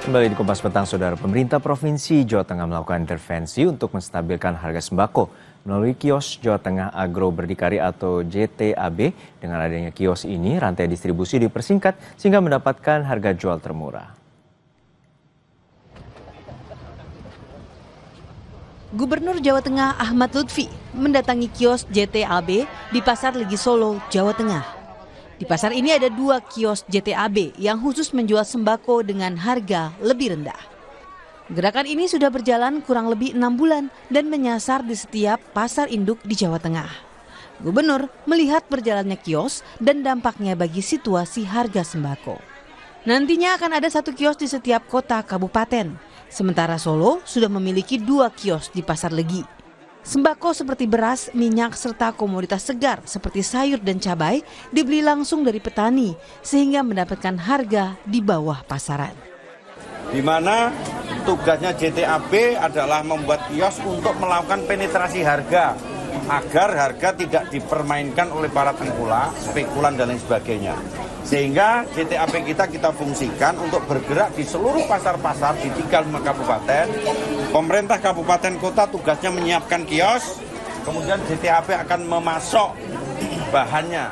Kembali di Kompas Petang, Saudara. Pemerintah Provinsi Jawa Tengah melakukan intervensi untuk menstabilkan harga sembako melalui kios Jawa Tengah Agro Berdikari atau JTAB. Dengan adanya kios ini, rantai distribusi dipersingkat sehingga mendapatkan harga jual termurah. Gubernur Jawa Tengah Ahmad Lutfi mendatangi kios JTAB di Pasar Legi Solo, Jawa Tengah. Di pasar ini ada 2 kios JTAB yang khusus menjual sembako dengan harga lebih rendah. Gerakan ini sudah berjalan kurang lebih 6 bulan dan menyasar di setiap pasar induk di Jawa Tengah. Gubernur melihat berjalannya kios dan dampaknya bagi situasi harga sembako. Nantinya akan ada 1 kios di setiap kota kabupaten. Sementara Solo sudah memiliki 2 kios di Pasar Legi. Sembako seperti beras, minyak, serta komoditas segar seperti sayur dan cabai dibeli langsung dari petani sehingga mendapatkan harga di bawah pasaran. Di mana tugasnya JTAB adalah membuat kios untuk melakukan penetrasi harga agar harga tidak dipermainkan oleh para tengkulak, spekulan dan lain sebagainya. Sehingga JTAB kita fungsikan untuk bergerak di seluruh pasar-pasar di 35 kabupaten. Pemerintah kabupaten kota tugasnya menyiapkan kios, kemudian JTAB akan memasok bahannya.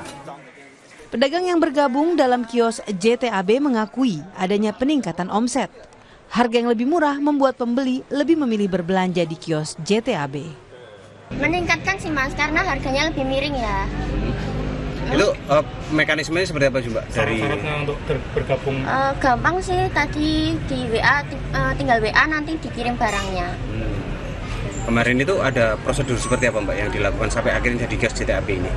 Pedagang yang bergabung dalam kios JTAB mengakui adanya peningkatan omset. Harga yang lebih murah membuat pembeli lebih memilih berbelanja di kios JTAB. Meningkatkan sih Mas, karena harganya lebih miring ya. Itu mekanismenya seperti apa sih Mbak? Syarat-syaratnya untuk bergabung? Gampang sih, tadi di WA, tinggal WA nanti dikirim barangnya. Kemarin itu ada prosedur seperti apa Mbak yang dilakukan sampai akhirnya jadi kios JTAB ini?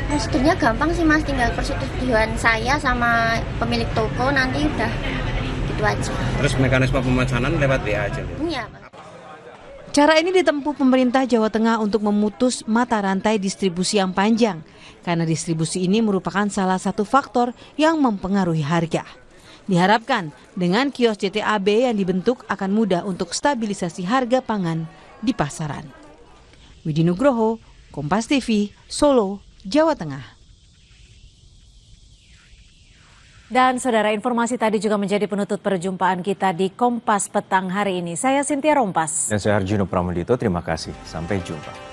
Prosedurnya gampang sih Mas, tinggal persetujuan saya sama pemilik toko, nanti udah gitu aja. Terus mekanisme pemesanan lewat WA aja? Iya Mas. Cara ini ditempuh pemerintah Jawa Tengah untuk memutus mata rantai distribusi yang panjang, karena distribusi ini merupakan salah satu faktor yang mempengaruhi harga. Diharapkan dengan kios JTAB yang dibentuk akan mudah untuk stabilisasi harga pangan di pasaran. Widi Nugroho, Kompas TV, Solo, Jawa Tengah. Dan saudara, informasi tadi juga menjadi penutup perjumpaan kita di Kompas Petang hari ini. Saya Cynthia Rompas. Dan saya Harjuno Pramudito, terima kasih. Sampai jumpa.